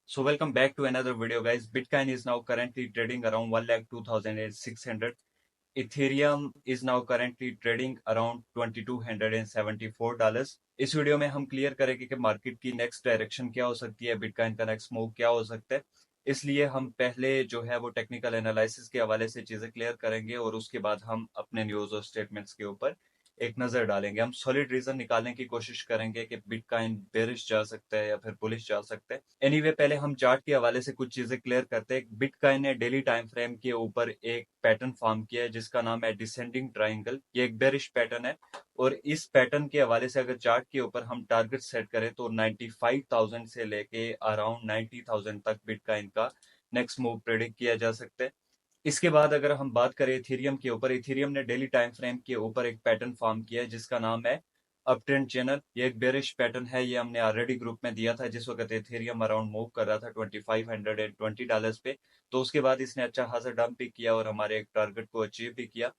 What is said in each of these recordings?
So welcome back to another video, guys. Bitcoin is now currently trading around 1,02,600. Ethereum is now currently trading around $2,274. इस video में हम clear करेंगे कि market की next direction क्या हो सकती है, बिटकॉइन का नेक्स्ट मूव क्या हो सकता है। इसलिए हम पहले जो है वो टेक्निकल एनालिसिस के हवाले से चीजें क्लियर करेंगे और उसके बाद हम अपने न्यूज और स्टेटमेंट्स के ऊपर एक नजर डालेंगे। हम सॉलिड रीजन निकालने की कोशिश करेंगे कि बिटकॉइन बेरिश जा सकता है या फिर बुलिश जा सकता है। एनीवे पहले हम चार्ट के हवाले से कुछ चीजें क्लियर करते हैं। बिटकॉइन ने डेली टाइम फ्रेम के ऊपर एक पैटर्न फॉर्म किया है जिसका नाम है डिसेंडिंग ट्राइंगल। ये एक बेरिश पैटर्न है और इस पैटर्न के हवाले से अगर चार्ट के ऊपर हम टारगेट सेट करें तो 95,000 से लेके अराउंड 90,000 तक बिटकॉइन का नेक्स्ट मूव प्रेडिक्ट किया जा सकता है। इसके बाद अगर हम बात करें इथेरियम के ऊपर, इथेरियम ने डेली टाइम फ्रेम के ऊपर एक पैटर्न फॉर्म किया है जिसका नाम है अप ट्रेंड चैनल। ये एक बेरिश पैटर्न है, ये हमने ऑलरेडी ग्रुप में दिया था जिस वक्त इथेरियम अराउंड मूव कर रहा था $2,520 पे। तो उसके बाद इसने अच्छा खासा डंप भी किया और हमारे एक टारगेट को अचीव भी किया।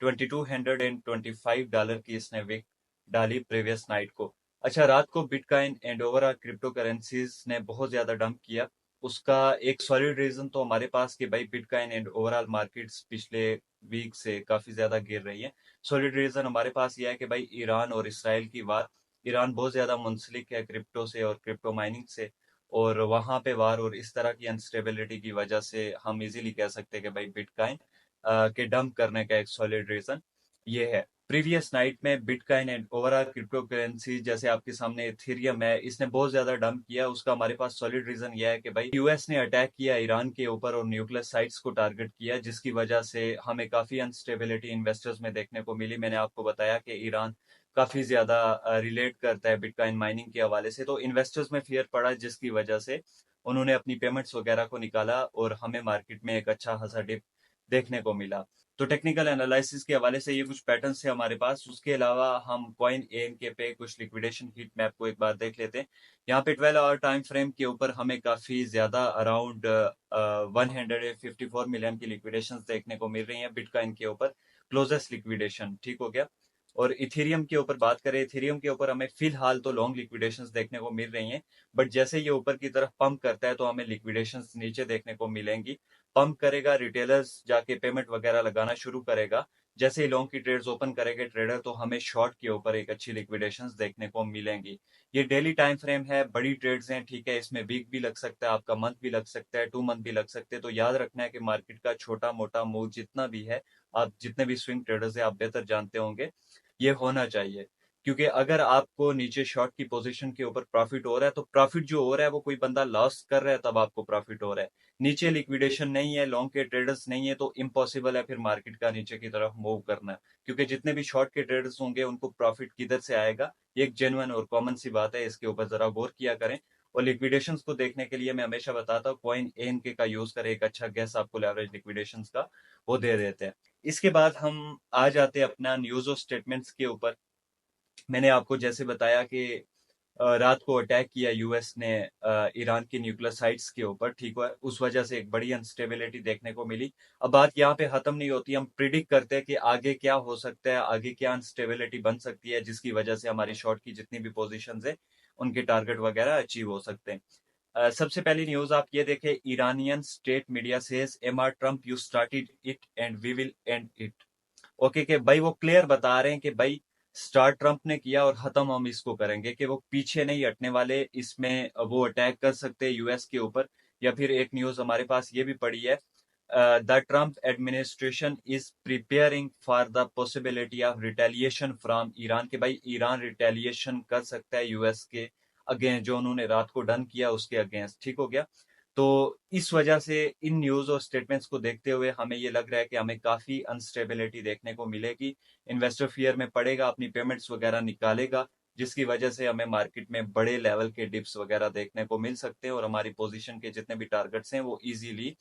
$2,225 की इसने विक डाली प्रीवियस नाइट को। अच्छा, रात को bitcoin and overall crypto currencies ने बहुत ज्यादा डंप किया। उसका एक सॉलिड रीजन तो हमारे पास कि भाई बिटकॉइन एंड ओवरऑल मार्केट्स पिछले वीक से काफी ज्यादा गिर रही है। सॉलिड रीजन हमारे पास यह है कि भाई ईरान और इसराइल की वार, ईरान बहुत ज्यादा मुंसलिक है क्रिप्टो से और क्रिप्टो माइनिंग से, और वहां पे वार और इस तरह की अनस्टेबिलिटी की वजह से हम इजीली कह सकते हैं कि भाई बिटकॉइन के डंप करने का एक सॉलिड रीजन ये है। प्रीवियस नाइट में bitcoin and overall crypto currency जैसे आपके सामने इथेरियम है, इसने बहुत ज्यादा डंप किया। उसका हमारे पास सॉलिड रीजन यह है कि भाई यूएस ने अटैक किया ईरान के ऊपर और न्यूक्लियर साइट्स को टारगेट किया, जिसकी वजह से हमें काफी अनस्टेबिलिटी इन्वेस्टर्स में देखने को मिली। मैंने आपको बताया कि ईरान काफी ज्यादा रिलेट करता है बिटकॉइन माइनिंग के हवाले से, तो इन्वेस्टर्स में फियर पड़ा जिसकी वजह से उन्होंने अपनी पेमेंट्स वगैरह को निकाला और हमें मार्केट में एक अच्छा खासा डिप देखने को मिला। तो टेक्निकल एनालिसिस के हवाले से ये कुछ पैटर्न्स है हमारे पास। उसके अलावा हम कॉइन एएनके पे कुछ लिक्विडेशन हीट मैप को एक बार देख लेते हैं। यहाँ पे 12 आवर टाइम फ्रेम के ऊपर हमें काफी ज्यादा अराउंड 154 मिलियन की लिक्विडेशन देखने को मिल रही है बिटकॉइन के ऊपर, क्लोजेस्ट लिक्विडेशन, ठीक हो गया। और इथेरियम के ऊपर बात करें, इथेरियम के ऊपर हमें फिलहाल तो लॉन्ग लिक्विडेशंस देखने को मिल रही हैं, बट जैसे ये ऊपर की तरफ पंप करता है तो हमें लिक्विडेशंस नीचे देखने को मिलेंगी। पंप करेगा, रिटेलर्स जाके पेमेंट वगैरह लगाना शुरू करेगा। जैसे ही लॉन्ग की ट्रेड्स ओपन करेंगे ट्रेडर तो हमें शॉर्ट के ऊपर एक अच्छी लिक्विडेशंस देखने को मिलेंगी। ये डेली टाइम फ्रेम है, बड़ी ट्रेड्स हैं, ठीक है। इसमें वीक भी लग सकता है, आपका मंथ भी लग सकता है, 2 मंथ भी लग सकते हैं। तो याद रखना है कि मार्केट का छोटा मोटा मूव जितना भी है, आप जितने भी स्विंग ट्रेडर्स हैं आप बेहतर जानते होंगे, ये होना चाहिए। क्योंकि अगर आपको नीचे शॉर्ट की पोजीशन के ऊपर प्रॉफिट हो रहा है तो प्रॉफिट जो हो रहा है वो कोई बंदा लॉस कर रहा है तब आपको प्रॉफिट हो रहा है। नीचे लिक्विडेशन नहीं है, लॉन्ग के ट्रेडर्स नहीं है, तो इम्पॉसिबल है फिर मार्केट का नीचे की तरफ मूव करना। क्योंकि जितने भी शॉर्ट के ट्रेडर्स होंगे उनको प्रॉफिट किधर से आएगा, ये एक जेन्युइन और कॉमन सी बात है, इसके ऊपर जरा गौर किया करें। और लिक्विडेशंस को देखने के लिए मैं हमेशा बताता हूँ कॉइन एएनके का यूज करें, एक अच्छा गैस आपको लेवरेज लिक्विडेशंस का वो दे देते हैं। इसके बाद हम आ जाते हैं अपना न्यूज और स्टेटमेंट्स के ऊपर। मैंने आपको जैसे बताया कि रात को अटैक किया यूएस ने ईरान की न्यूक्लियर साइट्स के ऊपर, ठीक है। उस वजह से एक बड़ी अनस्टेबिलिटी देखने को मिली। अब बात यहाँ पे खत्म नहीं होती, हम प्रिडिक्ट करते हैं कि आगे क्या हो सकता है, आगे क्या अनस्टेबिलिटी बन सकती है जिसकी वजह से हमारी शॉर्ट की जितनी भी पोजीशंस है उनके टारगेट वगैरह अचीव हो सकते हैं। सबसे पहली न्यूज आप ये देखें, Iranian state media says M R Trump you started it and we will end it. Okay, कि भाई वो क्लियर बता रहे हैं कि भाई स्टार्ट ट्रम्प ने किया और खत्म हम इसको करेंगे, कि वो पीछे नहीं हटने वाले। इसमें वो अटैक कर सकते हैं यूएस के ऊपर। या फिर एक न्यूज हमारे पास ये भी पड़ी है, the Trump administration is preparing for the possibility of retaliation from Iran, के भाई ईरान रिटेलिएशन कर सकता है यूएस के अगेंस्ट, जो उन्होंने रात को डन किया उसके अगेंस्ट, ठीक हो गया। तो इस वजह से इन न्यूज और स्टेटमेंट्स को देखते हुए हमें ये लग रहा है कि हमें काफी अनस्टेबिलिटी देखने को मिलेगी। इन्वेस्टर फियर में पड़ेगा, अपनी पेमेंट्स वगैरह निकालेगा, जिसकी वजह से हमें मार्केट में बड़े लेवल के डिप्स वगैरह देखने को मिल सकते हैं और हमारी पोजीशन के जितने भी टारगेट्स हैं वो इजीली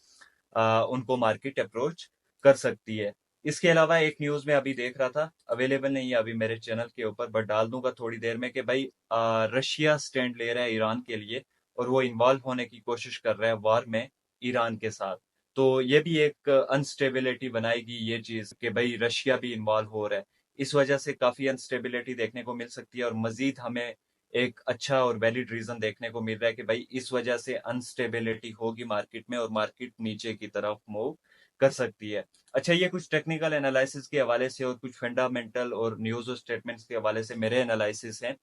उनको मार्केट अप्रोच कर सकती है। इसके अलावा एक न्यूज में अभी देख रहा था, अवेलेबल नहीं है अभी मेरे चैनल के ऊपर, बट डाल दूंगा थोड़ी देर में, कि भाई रशिया स्टैंड ले रहा है ईरान के लिए और वो इन्वॉल्व होने की कोशिश कर रहा है वॉर में ईरान के साथ। तो ये भी एक अनस्टेबिलिटी बनाएगी ये चीज कि भाई रशिया भी इन्वॉल्व हो रहा है। इस वजह से काफी अनस्टेबिलिटी देखने को मिल सकती है और मजीद हमें एक अच्छा और वैलिड रीजन देखने को मिल रहा है कि भाई इस वजह से अनस्टेबिलिटी होगी मार्केट में और मार्केट नीचे की तरफ मूव कर सकती है। अच्छा, ये कुछ टेक्निकल एनालिसिस के हवाले से और कुछ फंडामेंटल और न्यूज और स्टेटमेंट्स के हवाले से मेरे एनालिसिस हैं।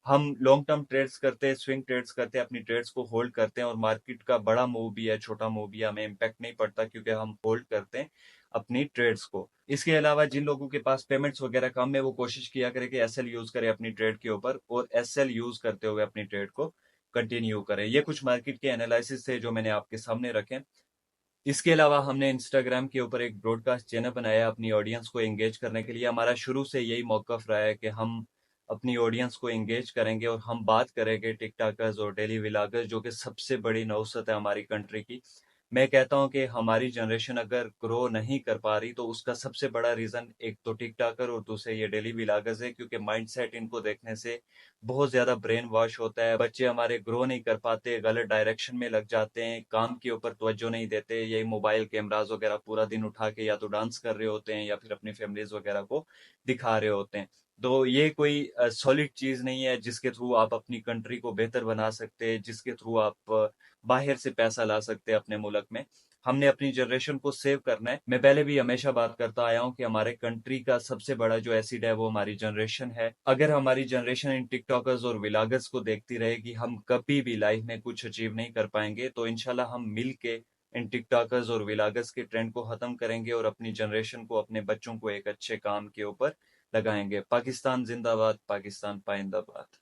हम लॉन्ग टर्म ट्रेड्स करते हैं, स्विंग ट्रेड्स करते हैं, अपनी ट्रेड्स को होल्ड करते हैं और मार्केट का बड़ा मूव भी है, छोटा मूव भी है, हमें इम्पैक्ट नहीं पड़ता क्योंकि हम होल्ड करते हैं अपनी ट्रेड्स को। इसके अलावा जिन लोगों के पास पेमेंट्स वगैरह कम है वो कोशिश किया करे कि एसएल यूज करें अपनी ट्रेड के ऊपर और एसएल यूज करते हुए अपनी ट्रेड को कंटिन्यू करें। ये कुछ मार्केट के एनालिसिस थे जो मैंने आपके सामने रखे। इसके अलावा हमने इंस्टाग्राम के ऊपर एक ब्रॉडकास्ट चैनल बनाया अपनी ऑडियंस को एंगेज करने के लिए। हमारा शुरू से यही मौकफ रहा है कि हम अपनी ऑडियंस को एंगेज करेंगे और हम बात करेंगे टिकटॉकर्स और डेली व्लॉगर्स जो कि सबसे बड़ी नौसत है हमारी कंट्री की। मैं कहता हूं कि हमारी जनरेशन अगर ग्रो नहीं कर पा रही तो उसका सबसे बड़ा रीजन एक तो टिकटॉकर और दूसरे ये डेली व्लॉगर्स है, क्योंकि माइंडसेट इनको देखने से बहुत ज्यादा ब्रेन वॉश होता है। बच्चे हमारे ग्रो नहीं कर पाते, गलत डायरेक्शन में लग जाते हैं, काम के ऊपर तवज्जो नहीं देते, यही मोबाइल कैमरास वगैरह पूरा दिन उठा के या तो डांस कर रहे होते हैं या फिर अपनी फैमिलीज वगैरह को दिखा रहे होते हैं। तो ये कोई सॉलिड चीज नहीं है जिसके थ्रू आप अपनी कंट्री को बेहतर बना सकते हैं, जिसके थ्रू आप बाहर से पैसा ला सकते हैं अपने मुल्क में। हमने अपनी जनरेशन को सेव करना है। मैं पहले भी हमेशा बात करता आया हूं कि हमारे कंट्री का सबसे बड़ा जो एसिड है वो हमारी जनरेशन है। अगर हमारी जनरेशन इन टिकटॉकर्स और व्लॉगर्स को देखती रहेगी, हम कभी भी लाइफ में कुछ अचीव नहीं कर पाएंगे। तो इंशाल्लाह हम मिल के इन टिकटॉकर्स और व्लॉगर्स के ट्रेंड को खत्म करेंगे और अपनी जनरेशन को, अपने बच्चों को एक अच्छे काम के ऊपर लगाएंगे। पाकिस्तान जिंदाबाद, पाकिस्तान पाइंदाबाद।